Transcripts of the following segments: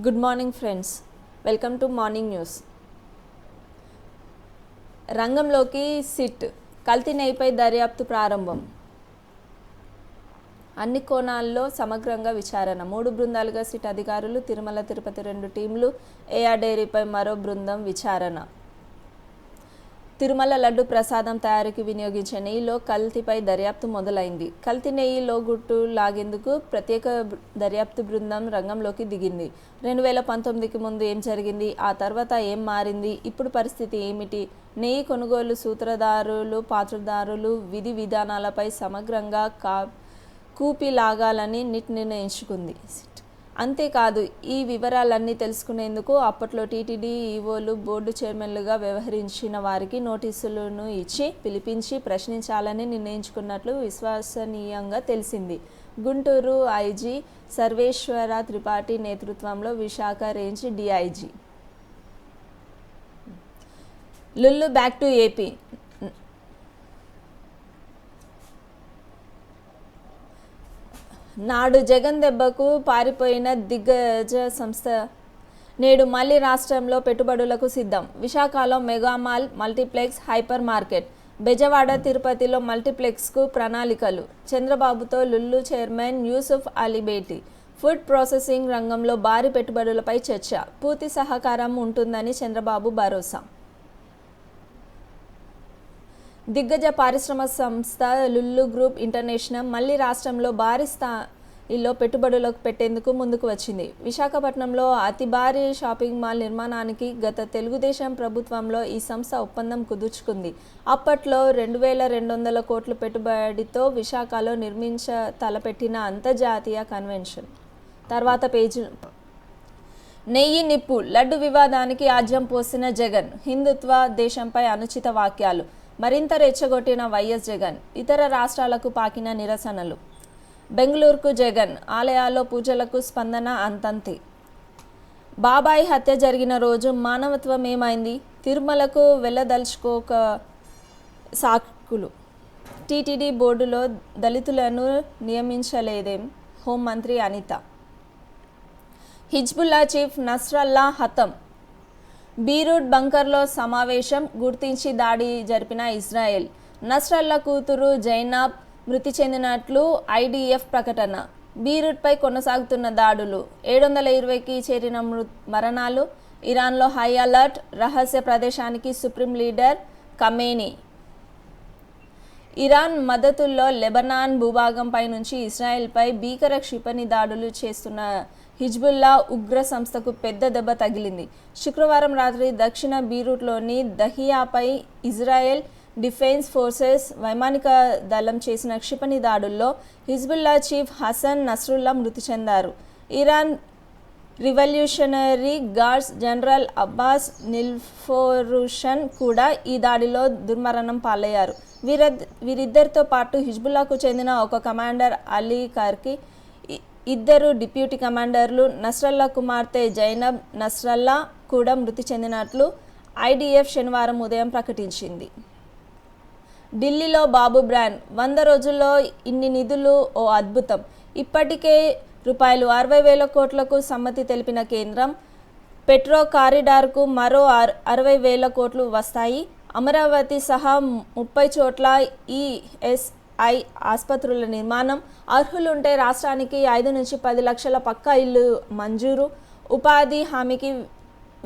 Good morning friends, welcome to morning news. రంగంలోకి SIT, కల్తీ నెయ్యిపై దర్యాప్తు ప్రారంభం. అన్ని కోణాల్లో సమగ్రంగా విచారణ. 3 బృందాలుగా సిట్ అధికారులు, తిరుమల తిరుపతి 2 టీంలు, ఏఆర్ డైరీపై మరో బృందం విచారణ. తిరుమల లడ్డు ప్రసాదం తయారీకి వినియోగించే నెయ్యిలో కల్తీపై దర్యాప్తు మొదలైంది. కల్తీ నెయ్యిలో గుట్టు లాగేందుకు ప్రత్యేక దర్యాప్తు బృందం రంగంలోకి దిగింది. 2019కి ముందు ఏం జరిగింది, ఆ తర్వాత ఏం మారింది, ఇప్పుడు పరిస్థితి ఏమిటి, నెయ్యి కొనుగోలు సూత్రధారులు, పాత్రధారులు, విధి విధానాలపై సమగ్రంగా కూపి లాగాలని నిట్ నిర్ణయించుకుంది. అంతేకాదు, ఈ వివరాలన్నీ తెలుసుకునేందుకు అప్పట్లో టీటీడీ ఈవోలు, బోర్డు చైర్మన్లుగా వ్యవహరించిన వారికి నోటీసులను ఇచ్చి పిలిపించి ప్రశ్నించాలని నిర్ణయించుకున్నట్లు విశ్వసనీయంగా తెలిసింది. గుంటూరు ఐజీ సర్వేశ్వర త్రిపాఠి నేతృత్వంలో Visakha range DIG Lulu back to AP. నాడు జగన్ దెబ్బకు పారిపోయిన దిగ్గజ సంస్థ నేడు మళ్లీ రాష్ట్రంలో పెట్టుబడులకు సిద్ధం. విశాఖలో మెగామాల్, మల్టీప్లెక్స్, హైపర్ మార్కెట్, బెజవాడ, తిరుపతిలో మల్టీప్లెక్స్కు ప్రణాళికలు. చంద్రబాబుతో లుల్లు చైర్మన్ యూసుఫ్ అలీ భేటీ. ఫుడ్ ప్రాసెసింగ్ రంగంలో భారీ పెట్టుబడులపై చర్చ. పూర్తి సహకారం ఉంటుందని చంద్రబాబు భరోసా. దిగ్గజ పారిశ్రామిక సంస్థ లుల్లు గ్రూప్ ఇంటర్నేషనల్ మళ్లీ రాష్ట్రంలో భారీ స్థాయిలో పెట్టుబడులకు పెట్టేందుకు ముందుకు వచ్చింది. విశాఖపట్నంలో అతి భారీ షాపింగ్ మాల్ నిర్మాణానికి గత తెలుగుదేశం ప్రభుత్వంలో ఈ సంస్థ ఒప్పందం కుదుర్చుకుంది. అప్పట్లో 2200 కోట్ల పెట్టుబడితో విశాఖలో తలపెట్టిన అంతర్జాతీయ కన్వెన్షన్. తర్వాత పేజీ. నెయ్యి నిప్పు, లడ్డు వివాదానికి ఆజ్యం పోసిన జగన్. హిందుత్వ, దేశంపై అనుచిత వాక్యాలు మరింత రెచ్చగొట్టిన వైఎస్ జగన్. ఇతర రాష్ట్రాలకు పాకిన నిరసనలు. బెంగళూరుకు జగన్. ఆలయాల్లో పూజలకు స్పందన అంతంతే. బాబాయి హత్య జరిగిన రోజు మానవత్వం ఏమైంది? తిరుమలకు వెళ్ళదలుచుకోక సాకులు. టీటీడీ బోర్డులో దళితులను నియమించలేదేం? హోంమంత్రి అనిత. హిజ్బుల్లా చీఫ్ నస్రల్లా హతం. బీరూట్ బంకర్లో సమావేశం, గుర్తించి దాడి జరిపిన ఇజ్రాయెల్. నస్రల్లా కూతురు జైనాబ్ మృతి చెందినట్లు ఐడిఎఫ్ ప్రకటన. బీరూట్పై కొనసాగుతున్న దాడులు, 720కి చేరిన మరణాలు. ఇరాన్లో హై అలర్ట్, రహస్య ప్రదేశానికి సుప్రీం లీడర్ ఖమేనీ. ఇరాన్ మద్దతుల్లో లెబనాన్ భూభాగంపై నుంచి ఇజ్రాయెల్పై భీకర క్షిపణి దాడులు చేస్తున్న హిజ్బుల్లా ఉగ్ర సంస్థకు పెద్ద దెబ్బ తగిలింది. శుక్రవారం రాత్రి దక్షిణ బీరూట్లోని దహియాపై ఇజ్రాయెల్ డిఫెన్స్ ఫోర్సెస్ వైమానిక దళం చేసిన క్షిపణి దాడుల్లో హిజ్బుల్లా చీఫ్ హసన్ నస్రుల్లా మృతి చెందారు. Iran revolutionary guards general Abbas Nilforoushan కూడా ఈ దాడిలో దుర్మరణం పాలయ్యారు. వీరిద్దరితో పాటు హిజ్బుల్లాకు చెందిన ఒక కమాండర్ అలీ కార్కి, 2 డిప్యూటీ కమాండర్లు, నస్రల్లా కుమార్తె జైనబ్ నస్రల్లా కూడా మృతి చెందినట్లు ఐడిఎఫ్ శనివారం ఉదయం ప్రకటించింది. ఢిల్లీలో బాబు బ్రాండ్. 100 రోజుల్లో ఇన్ని నిధులు ఓ అద్భుతం. ఇప్పటికే రూపాయలు 60,000 కోట్లకు సమ్మతి తెలిపిన కేంద్రం. పెట్రో కారిడార్కు మరో 60,000 కోట్లు వస్తాయి. అమరావతి సహా 30 చోట్ల ఈఎస్ఐ ఆసుపత్రుల నిర్మాణం. అర్హులుంటే రాష్ట్రానికి 5 నుంచి 10 లక్షల పక్కా ఇల్లు మంజూరు. ఉపాధి హామీకి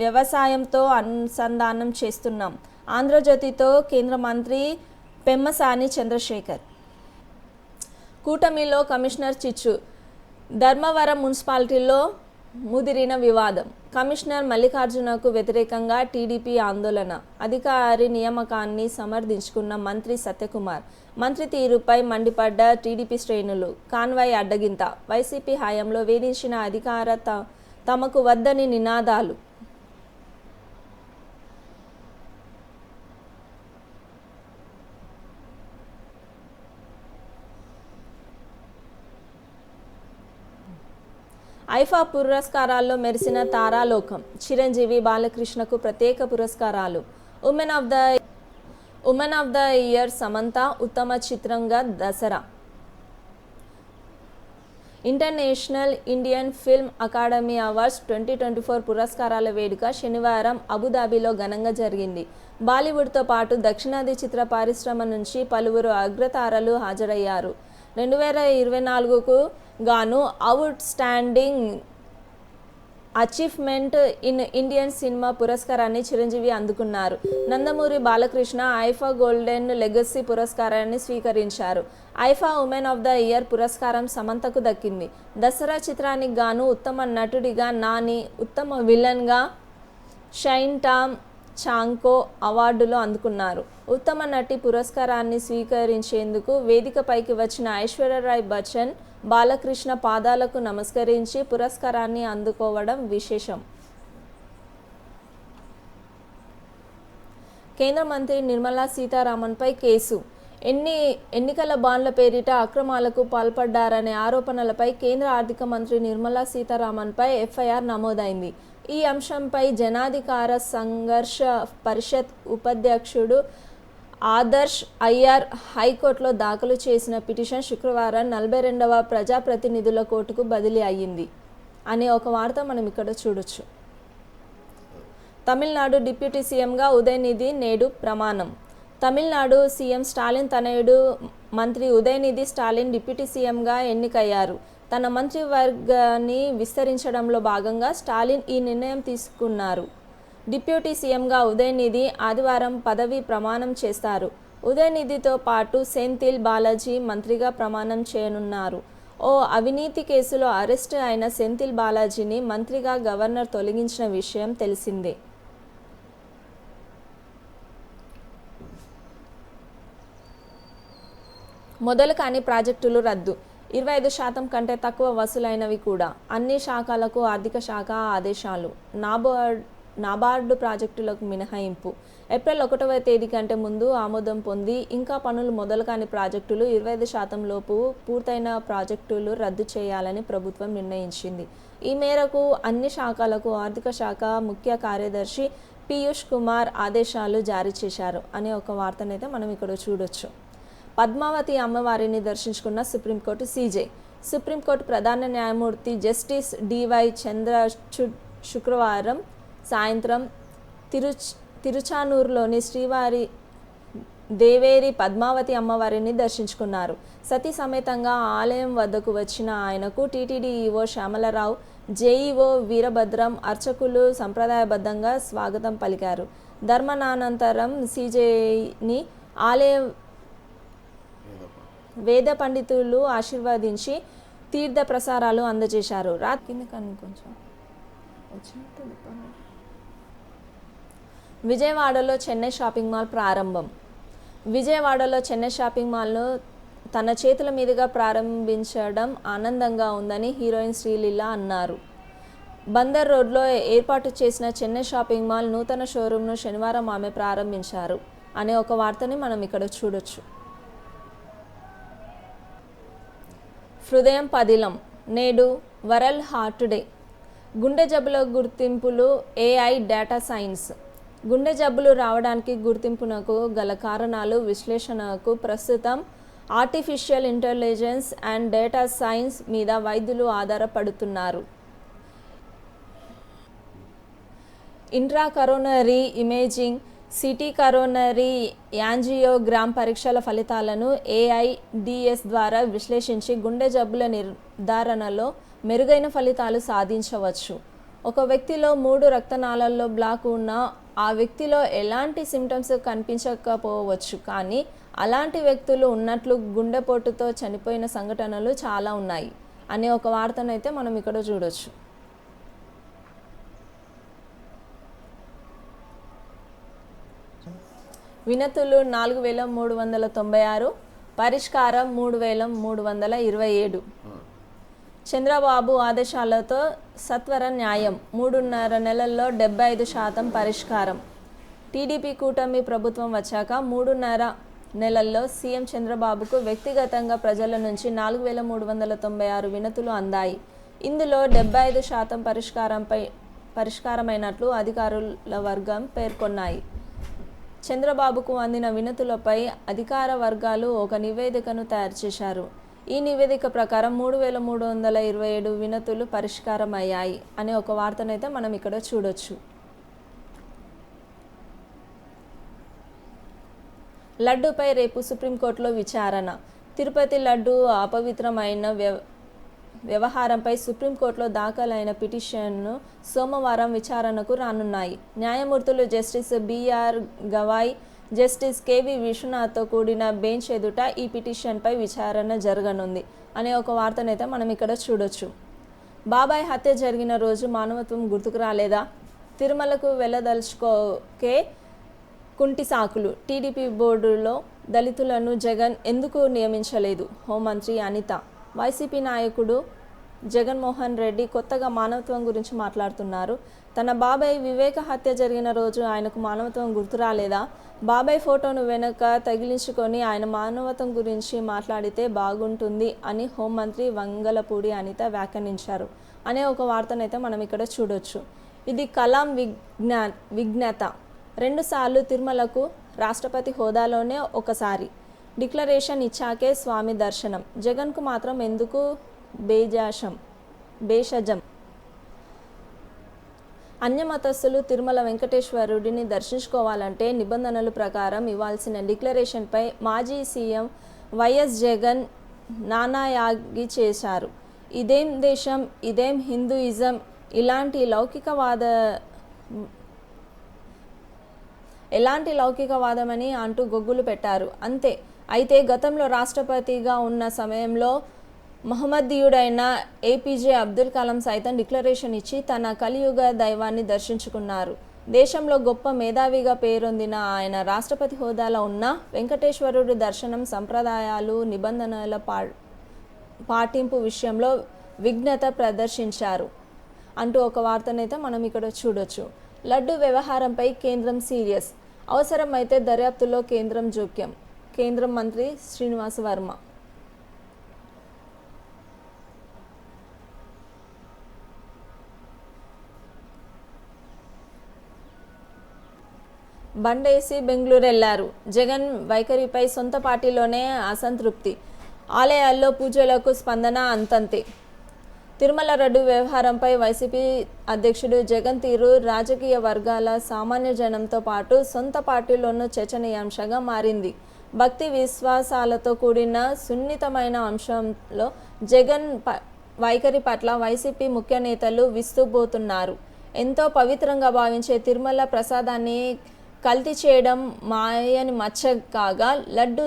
వ్యవసాయంతో అనుసంధానం చేస్తున్నాం. ఆంధ్రజ్యోతితో కేంద్ర మంత్రి పెమ్మసాని చంద్రశేఖర్. కూటమిలో కమిషనర్ చిచ్చు. ధర్మవరం మున్సిపాలిటీలో ముదిరిన వివాదం. కమిషనర్ మల్లికార్జునకు వ్యతిరేకంగా టీడీపీ ఆందోళన. అధికారి నియామకాన్ని సమర్థించుకున్న మంత్రి సత్యకుమార్. మంత్రి తీరుపై మండిపడ్డ టీడీపీ శ్రేణులు. కాన్వాయ్ అడ్డగింత. వైసీపీ హయాంలో వేధించిన అధికార తమకు వద్దని నినాదాలు. ఐఫా పురస్కారాల్లో మెరిసిన తారాలోకం. చిరంజీవి, బాలకృష్ణకు ప్రత్యేక పురస్కారాలు. Women of the year Samantha. ఉత్తమ చిత్రంగా Dasara. International Indian film academy awards 2024 పురస్కారాల వేడుక శనివారం అబుదాబిలో ఘనంగా జరిగింది. బాలీవుడ్తో పాటు దక్షిణాది చిత్ర పరిశ్రమ నుంచి పలువురు అగ్రతారలు హాజరయ్యారు. 2024కు గాను out standing achievement in Indian cinema పురస్కారాన్ని చిరంజీవి అందుకున్నారు. నందమూరి బాలకృష్ణ ఐఫా గోల్డెన్ లెగసీ పురస్కారాన్ని స్వీకరించారు. IIFA women of the year పురస్కారం సమంతకు దక్కింది. దసరా చిత్రానికి గాను ఉత్తమ నటుడిగా నాని, ఉత్తమ విలన్గా షైన్ టామ్ చాంకో అవార్డులు అందుకున్నారు. ఉత్తమ నటి పురస్కారాన్ని స్వీకరించేందుకు వేదికపైకి వచ్చిన ఐశ్వర్యరాయ్ బచ్చన్ బాలకృష్ణ పాదాలకు నమస్కరించి పురస్కారాన్ని అందుకోవడం విశేషం. కేంద్ర మంత్రి నిర్మలా సీతారామన్పై కేసు. ఎన్నికల బాండ్ల పేరిట అక్రమాలకు పాల్పడ్డారనే ఆరోపణలపై కేంద్ర ఆర్థిక మంత్రి నిర్మలా సీతారామన్పై ఎఫ్ఐఆర్ నమోదైంది. ఈ అంశంపై జనాధికార సంఘర్ష పరిషత్ ఉపాధ్యక్షుడు ఆదర్శ్ అయ్యర్ హైకోర్టులో దాఖలు చేసిన పిటిషన్ శుక్రవారం 42వ ప్రజాప్రతినిధుల కోర్టుకు బదిలీ అయ్యింది అనే ఒక వార్త మనం ఇక్కడ చూడొచ్చు. తమిళనాడు డిప్యూటీ సీఎంగా ఉదయనిధి నేడు ప్రమాణం. తమిళనాడు సీఎం స్టాలిన్ తనయుడు మంత్రి ఉదయనిధి స్టాలిన్ డిప్యూటీ సీఎంగా ఎన్నికయ్యారు. తన మంత్రివర్గాన్ని విస్తరించడంలో భాగంగా స్టాలిన్ ఈ నిర్ణయం తీసుకున్నారు. డిప్యూటీ సీఎంగా ఉదయనిధి ఆదివారం పదవీ ప్రమాణం చేస్తారు. ఉదయనిధితో పాటు సెంథిల్ బాలాజీ మంత్రిగా ప్రమాణం చేయనున్నారు. ఓ అవినీతి కేసులో అరెస్టు అయిన సెంథిల్ బాలాజీని మంత్రిగా గవర్నర్ తొలగించిన విషయం తెలిసిందే. మొదలు కాని ప్రాజెక్టులు రద్దు. 25% కంటే తక్కువ వసూలైనవి కూడా. అన్ని శాఖలకు ఆర్థిక శాఖ ఆదేశాలు. నాబార్డు ప్రాజెక్టులకు మినహాయింపు. ఏప్రిల్ 1వ తేదీ కంటే ముందు ఆమోదం పొంది ఇంకా పనులు మొదలు కాని ప్రాజెక్టులు 25% లోపు పూర్తయిన ప్రాజెక్టులు రద్దు చేయాలని ప్రభుత్వం నిర్ణయించింది. ఈ మేరకు అన్ని శాఖలకు ఆర్థిక శాఖ ముఖ్య కార్యదర్శి పీయూష్ కుమార్ ఆదేశాలు జారీ చేశారు అనే ఒక వార్తనైతే మనం ఇక్కడ చూడొచ్చు. పద్మావతి అమ్మవారిని దర్శించుకున్న సుప్రీంకోర్టు సీజే. సుప్రీంకోర్టు ప్రధాన న్యాయమూర్తి జస్టిస్ డివై చంద్రచూడ్ శుక్రవారం సాయంత్రం తిరుచానూరులోని శ్రీవారి దేవేరి పద్మావతి అమ్మవారిని దర్శించుకున్నారు. సతీ సమేతంగా ఆలయం వద్దకు వచ్చిన ఆయనకు TTD EO Shyamala Rao, JEO Veerabhadram, అర్చకులు సంప్రదాయబద్ధంగా స్వాగతం పలికారు. ధర్మనానంతరం సీజేని ఆలయ వేద పండితులు ఆశీర్వదించి తీర్థ ప్రసారాలు అందజేశారు. విజయవాడలో చెన్నై షాపింగ్ మాల్ ప్రారంభం. విజయవాడలో చెన్నై షాపింగ్ మాల్ను తన చేతుల మీదుగా ప్రారంభించడం ఆనందంగా ఉందని హీరోయిన్ శ్రీలీల అన్నారు. బందర్ రోడ్లో ఏర్పాటు చేసిన చెన్నై షాపింగ్ మాల్ నూతన షోరూంను శనివారం ఆమె ప్రారంభించారు అనే ఒక వార్తని మనం ఇక్కడ చూడొచ్చు. హృదయం పదిలం. నేడు వరల్డ్ హార్ట్ డే. గుండె జబ్బుల గుర్తింపులు ఏఐ డేటా సైన్స్. గుండె జబ్బులు రావడానికి గుర్తింపునకు గల కారణాలు విశ్లేషణకు ప్రస్తుతం artificial intelligence and data science మీద వైద్యులు ఆధారపడుతున్నారు. Intra coronary imaging, CT coronary angiogram పరీక్షల ఫలితాలను ఏఐడిఎస్ ద్వారా విశ్లేషించి గుండె జబ్బుల నిర్ధారణలో మెరుగైన ఫలితాలు సాధించవచ్చు. ఒక వ్యక్తిలో 3 రక్తనాళాల్లో బ్లాక్ ఉన్న ఆ వ్యక్తిలో ఎలాంటి సిమ్టమ్స్ కనిపించకపోవచ్చు, కానీ అలాంటి వ్యక్తులు ఉన్నట్లు గుండెపోటుతో చనిపోయిన సంఘటనలు చాలా ఉన్నాయి అనే ఒక వార్తనైతే మనం ఇక్కడ చూడొచ్చు. వినతులు 4396, పరిష్కారం 3327. చంద్రబాబు ఆదేశాలతో సత్వర న్యాయం. 3.5 నెలల్లో 75% పరిష్కారం. టీడీపీ కూటమి ప్రభుత్వం వచ్చాక 3.5 నెలల్లో సీఎం చంద్రబాబుకు వ్యక్తిగతంగా ప్రజల నుంచి 4396 వినతులు అందాయి. ఇందులో 75% పరిష్కారమైనట్లు అధికారుల వర్గం పేర్కొన్నాయి. చంద్రబాబుకు అందిన వినతులపై అధికార వర్గాలు ఒక నివేదికను తయారు చేశారు. ఈ నివేదిక ప్రకారం 3327 వినతులు పరిష్కారం అయ్యాయి అనే ఒక వార్తనైతే మనం ఇక్కడ చూడొచ్చు. లడ్డూపై రేపు సుప్రీంకోర్టులో విచారణ. తిరుపతి లడ్డూ అపవిత్రమైన వ్యవహారంపై సుప్రీంకోర్టులో దాఖలైన పిటిషన్ను సోమవారం విచారణకు రానున్నాయి. న్యాయమూర్తులు justice BR Gavai, justice KV విశ్వనాథ్తో కూడిన బెంచ్ ఎదుట ఈ పిటిషన్పై విచారణ జరగనుంది అనే ఒక వార్తనైతే మనం ఇక్కడ చూడొచ్చు. బాబాయ్ హత్య జరిగిన రోజు మానవత్వం గుర్తుకు రాలేదా? తిరుమలకు వెళ్ళదలుచుకోకే కుంటి సాకులు. టీడీపీ బోర్డులో దళితులను జగన్ ఎందుకు నియమించలేదు? హోంమంత్రి అనిత. వైసీపీ నాయకుడు జగన్మోహన్ రెడ్డి కొత్తగా మానవత్వం గురించి మాట్లాడుతున్నారు. తన బాబాయ్ వివేక హత్య జరిగిన రోజు ఆయనకు మానవత్వం గుర్తు రాలేదా? బాబాయ్ ఫోటోను వెనక తగిలించుకొని ఆయన మానవత్వం గురించి మాట్లాడితే బాగుంటుంది అని హోంమంత్రి వంగలపూడి అనిత వ్యాఖ్యానించారు అనే ఒక వార్తనైతే మనం ఇక్కడ చూడొచ్చు. ఇది కలాం విజ్ఞత. 2 సార్లు తిరుమలకు రాష్ట్రపతి హోదాలోనే ఒకసారి డిక్లరేషన్ ఇచ్చాకే స్వామి దర్శనం. జగన్కు మాత్రం ఎందుకు భేషజం? అన్యమతస్థులు తిరుమల వెంకటేశ్వరుడిని దర్శించుకోవాలంటే నిబంధనల ప్రకారం ఇవ్వాల్సిన డిక్లరేషన్పై మాజీ సీఎం వైఎస్ జగన్ నానాయాగి చేశారు. ఇదేం దేశం, ఇదేం హిందూయిజం, ఎలాంటి లౌకికవాదమని అంటూ గొగ్గులు పెట్టారు. అంతే. అయితే గతంలో రాష్ట్రపతిగా ఉన్న సమయంలో మహమ్మదీయుడైన ఏపీజే అబ్దుల్ కలాం సైతం డిక్లరేషన్ ఇచ్చి తన కలియుగ దైవాన్ని దర్శించుకున్నారు. దేశంలో గొప్ప మేధావిగా పేరొందిన ఆయన రాష్ట్రపతి హోదాలో ఉన్న వెంకటేశ్వరుడి దర్శనం సంప్రదాయాలు, నిబంధనల పాటింపు విషయంలో విఘ్నత ప్రదర్శించారు అంటూ ఒక వార్తనైతే మనం ఇక్కడ చూడొచ్చు. లడ్డు వ్యవహారంపై కేంద్రం సీరియస్. అవసరమైతే దర్యాప్తులో కేంద్రం జోక్యం. కేంద్రం మంత్రి శ్రీనివాస్ వర్మ. బండేసి బెంగళూరు వెళ్లారు. జగన్ వైఖరిపై సొంత పార్టీలోనే అసంతృప్తి. ఆలయాల్లో పూజలకు స్పందన అంతంతే. తిరుమల లడ్డు వ్యవహారంపై వైసీపీ అధ్యక్షుడు జగన్ తీరు రాజకీయ వర్గాల, సామాన్య జనంతో పాటు సొంత పార్టీలోనూ చర్చనీయాంశంగా మారింది. భక్తి విశ్వాసాలతో కూడిన సున్నితమైన అంశంలో జగన్ వైఖరి పట్ల వైసీపీ ముఖ్య నేతలు విస్తుపోతున్నారు. ఎంతో పవిత్రంగా భావించే తిరుమల ప్రసాదాన్ని కల్తీ చేయడం మాయని మచ్చ కాగా, లడ్డు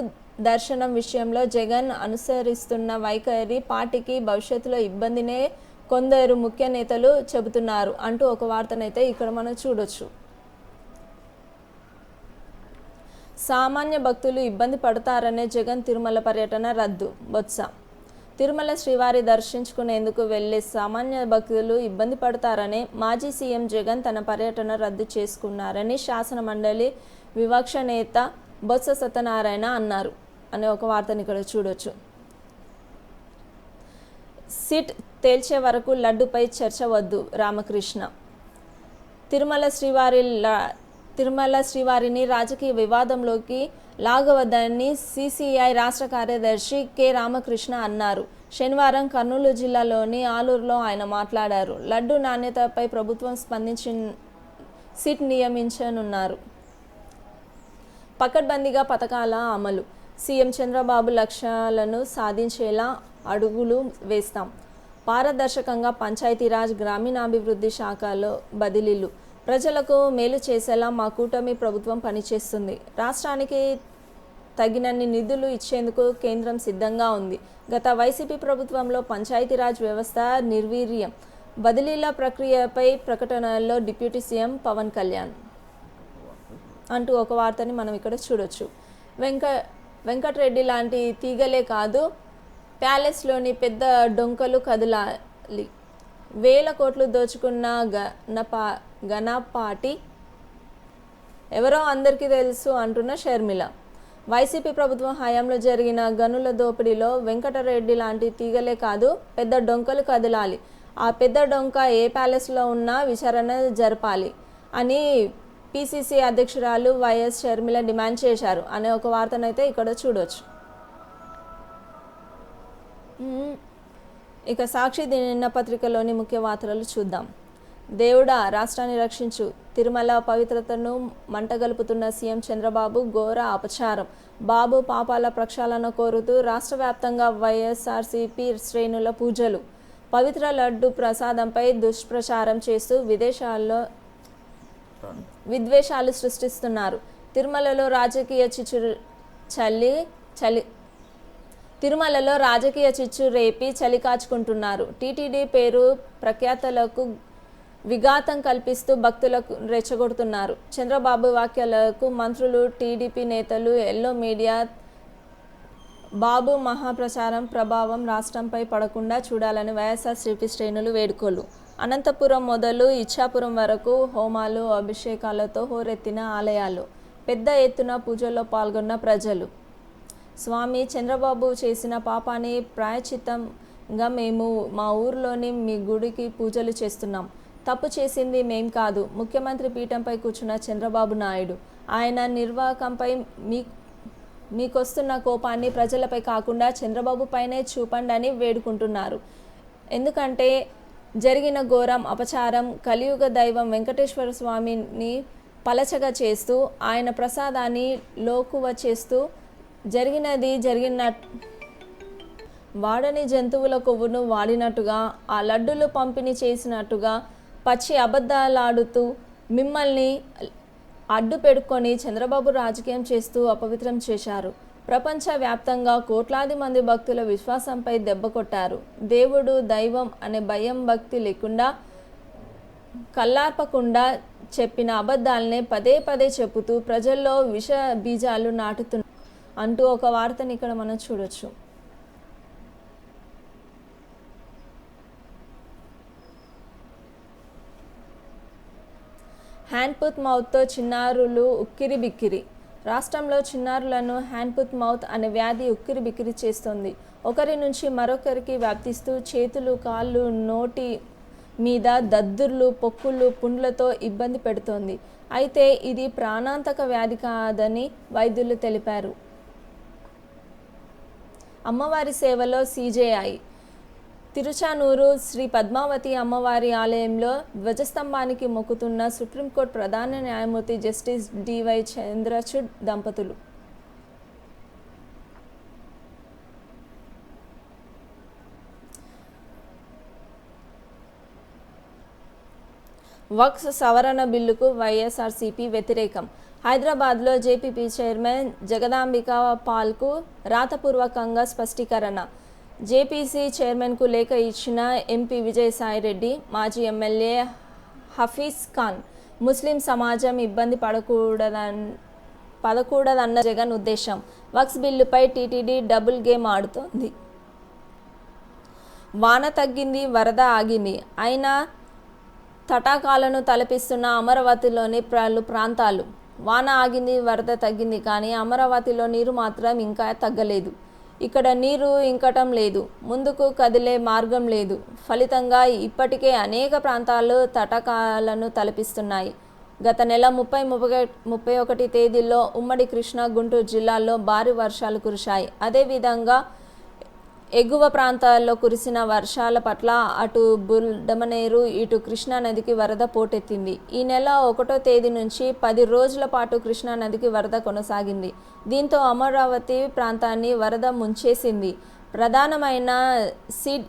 దర్శనం విషయంలో జగన్ అనుసరిస్తున్న వైఖరి పార్టీకి భవిష్యత్తులో ఇబ్బందినే కొందరు ముఖ్య నేతలు చెబుతున్నారు అంటూ ఒక వార్తనైతే ఇక్కడ మనం చూడొచ్చు. సామాన్య భక్తులు ఇబ్బంది పడతారనే జగన్ తిరుమల పర్యటన రద్దు. బొత్స. తిరుమల శ్రీవారి దర్శించుకునేందుకు వెళ్లే సామాన్య భక్తులు ఇబ్బంది పడతారనే మాజీ సీఎం జగన్ తన పర్యటన రద్దు చేసుకున్నారని శాసన మండలి వివక్ష నేత బొత్స సత్యనారాయణ అన్నారు అనే ఒక వార్తని ఇక్కడ చూడొచ్చు. సిట్ తేల్చే వరకు లడ్డుపై చర్చ వద్దు. రామకృష్ణ. తిరుమల శ్రీవారిని రాజకీయ వివాదంలోకి లాగవద్దని సిసిఐ రాష్ట్ర కార్యదర్శి కె రామకృష్ణ అన్నారు. శనివారం కర్నూలు జిల్లాలోని ఆలూరులో ఆయన మాట్లాడారు. లడ్డు నాణ్యతపై ప్రభుత్వం స్పందించి సిట్ నియమించనున్నారు. పకడ్బందీగా పథకాల అమలు. సీఎం చంద్రబాబు లక్ష్యాలను సాధించేలా అడుగులు వేస్తాం. పారదర్శకంగా పంచాయతీరాజ్, గ్రామీణాభివృద్ధి శాఖలో బదిలీలు. ప్రజలకు మేలు చేసేలా మా కూటమి ప్రభుత్వం పనిచేస్తుంది. రాష్ట్రానికి తగినన్ని నిధులు ఇచ్చేందుకు కేంద్రం సిద్ధంగా ఉంది. గత వైసీపీ ప్రభుత్వంలో పంచాయతీరాజ్ వ్యవస్థ నిర్వీర్యం. బదిలీల ప్రక్రియపై ప్రకటనలో డిప్యూటీ సీఎం పవన్ కళ్యాణ్ అంటూ ఒక వార్తని మనం ఇక్కడ చూడొచ్చు. వెంకటరెడ్డి లాంటి తీగలే కాదు, ప్యాలెస్లోని పెద్ద డొంకలు కదలాలి. 1000 కోట్లు దోచుకున్న ఘనపాటి ఎవరో అందరికీ తెలుసు అంటున్న షర్మిల. వైసీపీ ప్రభుత్వం హయాంలో జరిగిన గనుల దోపిడీలో వెంకటరెడ్డి లాంటి తీగలే కాదు, పెద్ద డొంకలు కదలాలి. ఆ పెద్ద డొంక ఏ ప్యాలెస్లో ఉన్నా విచారణ జరపాలి అని పిసిసి అధ్యక్షురాలు వైఎస్ షర్మిల డిమాండ్ చేశారు అనే ఒక వార్తనైతే ఇక్కడ చూడొచ్చు. మ్మ్. ఇక సాక్షి దినపత్రికలోని ముఖ్య వార్తలు చూద్దాం. దేవుడా రాష్ట్రాన్ని రక్షించు, తిరుమల పవిత్రతను మంటగలుపుతున్న సీఎం చంద్రబాబు ఘోర అపచారం, బాబు పాపాల ప్రక్షాళన కోరుతూ రాష్ట్ర వ్యాప్తంగా వైఎస్ఆర్సీపీ శ్రేణుల పూజలు, పవిత్ర లడ్డు ప్రసాదంపై దుష్ప్రచారం చేస్తూ విద్వేషాలు సృష్టిస్తున్నారు. తిరుమలలో రాజకీయ చిచ్చు రేపి చలి కాచుకుంటున్నారు. టీటీడీ పేరు ప్రఖ్యాతలకు విఘాతం కల్పిస్తూ భక్తులకు రెచ్చగొడుతున్నారు. చంద్రబాబు వ్యాఖ్యలకు మంత్రులు, టీడీపీ నేతలు, ఎల్లో మీడియా బాబు మహాప్రచారం ప్రభావం రాష్ట్రంపై పడకుండా చూడాలని వైఎస్ఆర్సీపీ శ్రేణులు వేడుకోలు. అనంతపురం మొదలు ఇచ్చాపురం వరకు హోమాలు, అభిషేకాలతో హోరెత్తిన ఆలయాలు, పెద్ద ఎత్తున పూజల్లో పాల్గొన్న ప్రజలు. స్వామి, చంద్రబాబు చేసిన పాపాన్ని ప్రాయశ్చిత్తంగా మేము మా ఊరిలోని మీ గుడికి పూజలు చేస్తున్నాం. తప్పు చేసింది మేం కాదు, ముఖ్యమంత్రి పీఠంపై కూర్చున్న చంద్రబాబు నాయుడు. ఆయన నిర్వాహకంపై మీకొస్తున్న కోపాన్ని ప్రజలపై కాకుండా చంద్రబాబు పైనే చూపండి అని వేడుకుంటున్నారు. ఎందుకంటే జరిగిన ఘోరం అపచారం. కలియుగ దైవం వెంకటేశ్వర స్వామిని పలచగా చేస్తూ, ఆయన ప్రసాదాన్ని లోకువ చేస్తూ, వాడని జంతువుల కొవ్వును వాడినట్టుగా, ఆ లడ్డులు పంపిణీ చేసినట్టుగా పచ్చి అబద్ధాలాడుతూ మిమ్మల్ని అడ్డు పెట్టుకొని చంద్రబాబు రాజకీయం చేస్తూ అపవిత్రం చేశారు. ప్రపంచవ్యాప్తంగా కోట్లాది మంది భక్తుల విశ్వాసంపై దెబ్బ కొట్టారు. దేవుడు, దైవం అనే భయం, భక్తి లేకుండా, కల్లార్పకుండా చెప్పిన అబద్ధాలనే పదే పదే చెబుతూ ప్రజల్లో విష బీజాలు నాటుతున్నారు అంటూ ఒక వార్తని ఇక్కడ మనం చూడొచ్చు. హ్యాండ్ ఫుట్ మౌత్తో చిన్నారులు ఉక్కిరి బిక్కిరి. రాష్ట్రంలో చిన్నారులను హ్యాండ్ ఫుట్ మౌత్ అనే వ్యాధి ఉక్కిరి బిక్కిరి చేస్తోంది. ఒకరి నుంచి మరొకరికి వ్యాప్తిస్తూ చేతులు, కాళ్ళు, నోటి మీద దద్దుర్లు, పొక్కులు, పుండ్లతో ఇబ్బంది పెడుతోంది. అయితే ఇది ప్రాణాంతక వ్యాధి కాదని వైద్యులు తెలిపారు. అమ్మవారి సేవలో సీజేఐ. తిరుచానూరు శ్రీ పద్మావతి అమ్మవారి ఆలయంలో ధ్వజస్తంభానికి మొక్కుతున్న సుప్రీంకోర్టు ప్రధాన న్యాయమూర్తి జస్టిస్ డివై చంద్రచూడ్ దంపతులు. వక్ఫ్ సవరణ బిల్లుకు వైఎస్ఆర్సీపీ వ్యతిరేకం. హైదరాబాద్లో జేపీపీ చైర్మన్ జగదాంబిక పాల్కు రాతపూర్వకంగా స్పష్టీకరణ. జేపీసీ చైర్మన్కు లేఖ ఇచ్చిన ఎంపీ విజయసాయిరెడ్డి, మాజీ ఎమ్మెల్యే హఫీజ్ ఖాన్. ముస్లిం సమాజం ఇబ్బంది పడకూడదన్న జగన్ ఉద్దేశం. వక్ఫ్ బిల్లుపై టీటీడీ డబుల్ గేమ్ ఆడుతోంది. వాన తగ్గింది, వరద ఆగింది. అయినా తటాకాలను తలపిస్తున్న అమరావతిలోని పలు ప్రాంతాలు. వాన ఆగింది, వరద తగ్గింది, కానీ అమరావతిలో నీరు మాత్రం ఇంకా తగ్గలేదు. ఇక్కడ నీరు ఇంకటం లేదు, ముందుకు కదిలే మార్గం లేదు. ఫలితంగా ఇప్పటికే అనేక ప్రాంతాలు తటాకాలను తలపిస్తున్నాయి. గత నెల 30-31 తేదీల్లో ఉమ్మడి కృష్ణా, గుంటూరు జిల్లాల్లో భారీ వర్షాలు కురిశాయి. అదేవిధంగా ఎగువ ప్రాంతాల్లో కురిసిన వర్షాల పట్ల అటు బుల్డమనేరు, ఇటు కృష్ణానదికి వరద పోటెత్తింది. ఈ నెల 1వ తేదీ నుంచి 10 రోజుల పాటు కృష్ణానదికి వరద కొనసాగింది. దీంతో అమరావతి ప్రాంతాన్ని వరద ముంచేసింది. ప్రధానమైన సీడ్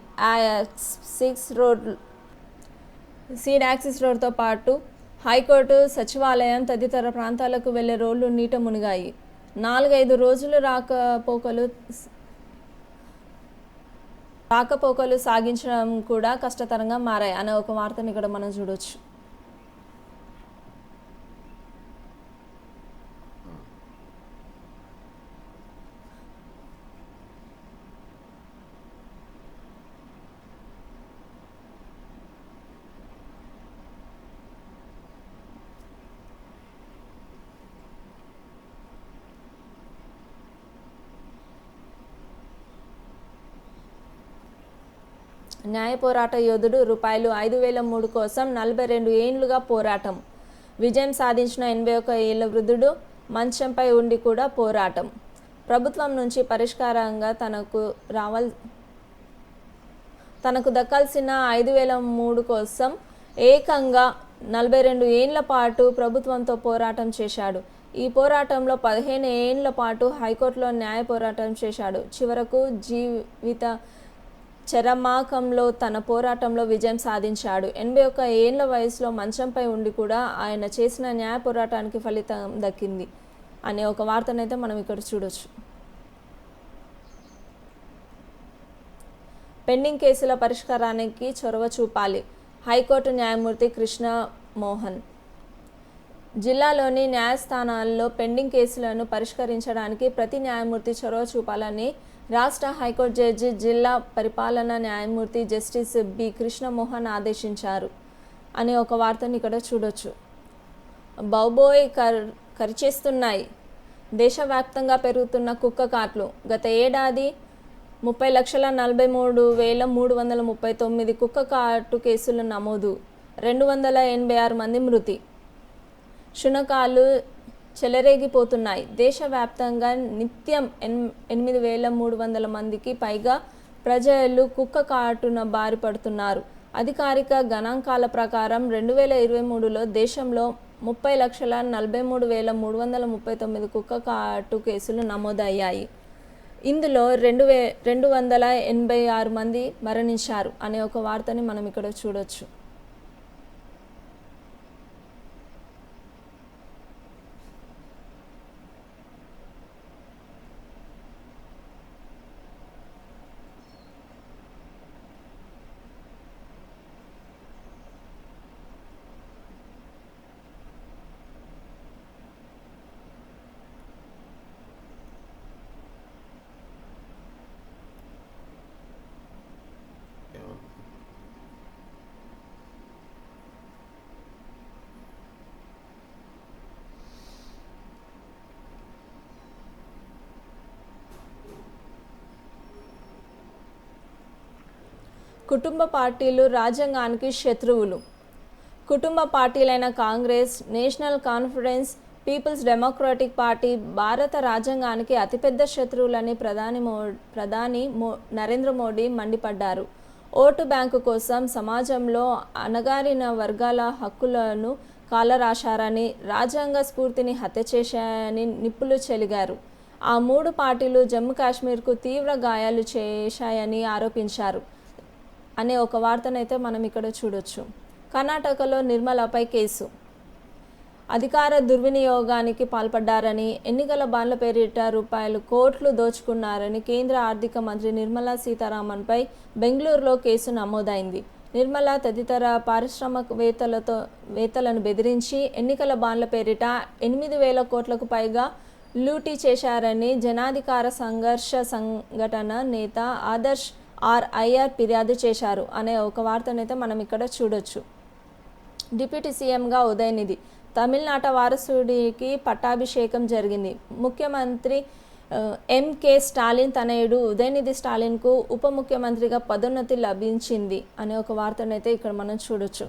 యాక్సిస్ రోడ్తో పాటు హైకోర్టు, సచివాలయం తదితర ప్రాంతాలకు వెళ్లే రోడ్లు నీట మునిగాయి. 4-5 రోజులు రాకపోకలు సాగించడం కూడా కష్టతరంగా మారాయి అనే ఒక వార్తని ఇక్కడ మనం చూడొచ్చు. న్యాయ పోరాట యోధుడు రూ.5,003 కోసం 42 ఏండ్లుగా పోరాటం. విజయం సాధించిన 81 ఏళ్ల వృద్ధుడు మంచంపై ఉండి కూడా పోరాటం. ప్రభుత్వం నుంచి పరిష్కారంగా తనకు తనకు దక్కాల్సిన 5,003 కోసం ఏకంగా 42 ఏండ్ల పాటు ప్రభుత్వంతో పోరాటం చేశాడు. ఈ పోరాటంలో 15 ఏండ్ల పాటు హైకోర్టులో న్యాయ పోరాటం చేశాడు. చివరకు జీవిత చరమాకంలో తన పోరాటంలో విజయం సాధించాడు. 81 ఏండ్ల వయసులో మంచంపై ఉండి కూడా ఆయన చేసిన న్యాయ పోరాటానికి ఫలితం దక్కింది అనే ఒక వార్తనైతే మనం ఇక్కడ చూడొచ్చు. పెండింగ్ కేసుల పరిష్కారానికి చొరవ చూపాలి. హైకోర్టు న్యాయమూర్తి కృష్ణ మోహన్ జిల్లాలోని న్యాయస్థానాల్లో పెండింగ్ కేసులను పరిష్కరించడానికి ప్రతి న్యాయమూర్తి చొరవ చూపాలని రాష్ట్ర హైకోర్టు జడ్జి జిల్లా పరిపాలనా న్యాయమూర్తి జస్టిస్ బి కృష్ణమోహన్ ఆదేశించారు అనే ఒక వార్తని ఇక్కడ చూడొచ్చు. బౌబోయ్ కరిచేస్తున్నాయి. దేశవ్యాప్తంగా పెరుగుతున్న కుక్క కాట్లు. గత ఏడాది 30,43,339 కుక్క కాటు కేసులు నమోదు. 286 మంది మృతి. శునకాలు చెలరేగిపోతున్నాయి. దేశవ్యాప్తంగా నిత్యం 8,300 మందికి పైగా ప్రజలు కుక్క కాటున బారి పడుతున్నారు. అధికారిక గణాంకాల ప్రకారం 2023లో దేశంలో 30,43,339 కుక్క కాటు కేసులు నమోదయ్యాయి. ఇందులో 286 మంది మరణించారు అనే ఒక వార్తని మనం ఇక్కడ చూడొచ్చు. కుటుంబ పార్టీలు రాజ్యాంగానికి శత్రువులు. కుటుంబ పార్టీలైన కాంగ్రెస్, నేషనల్ కాన్ఫరెన్స్, పీపుల్స్ డెమోక్రటిక్ పార్టీ భారత రాజ్యాంగానికి అతిపెద్ద శత్రువులని ప్రధాని నరేంద్ర మోడీ మండిపడ్డారు. ఓటు బ్యాంకు కోసం సమాజంలో అణగారిన వర్గాల హక్కులను కాలరాశారని, రాజ్యాంగ స్ఫూర్తిని హత్య చేశాయని నిప్పులు చెలిగారు. ఆ మూడు పార్టీలు జమ్మూ కాశ్మీర్కు తీవ్ర గాయాలు చేశాయని ఆరోపించారు అనే ఒక వార్తనైతే మనం ఇక్కడ చూడొచ్చు. కర్ణాటకలో నిర్మలపై కేసు. అధికార దుర్వినియోగానికి పాల్పడ్డారని, ఎన్నికల బాండ్ల పేరిట కోట్లు దోచుకున్నారని కేంద్ర ఆర్థిక మంత్రి నిర్మలా సీతారామన్పై బెంగళూరులో కేసు నమోదైంది. నిర్మల తదితర పారిశ్రామికవేత్తలను బెదిరించి ఎన్నికల బాండ్ల పేరిట 8,000 కోట్లకు పైగా లూటీ చేశారని జనాధికార సంఘర్ష సంఘటన నేత ఆదర్శ్ ఆర్ఐఆర్ ఫిర్యాదు చేశారు అనే ఒక వార్తనైతే మనం ఇక్కడ చూడొచ్చు. డిప్యూటీ సీఎంగా ఉదయనిధి. తమిళనాట వారసుడికి పట్టాభిషేకం జరిగింది. ముఖ్యమంత్రి ఎంకే స్టాలిన్ తనయుడు ఉదయనిధి స్టాలిన్కు ఉప ముఖ్యమంత్రిగా పదోన్నతి లభించింది అనే ఒక వార్తనైతే ఇక్కడ మనం చూడొచ్చు.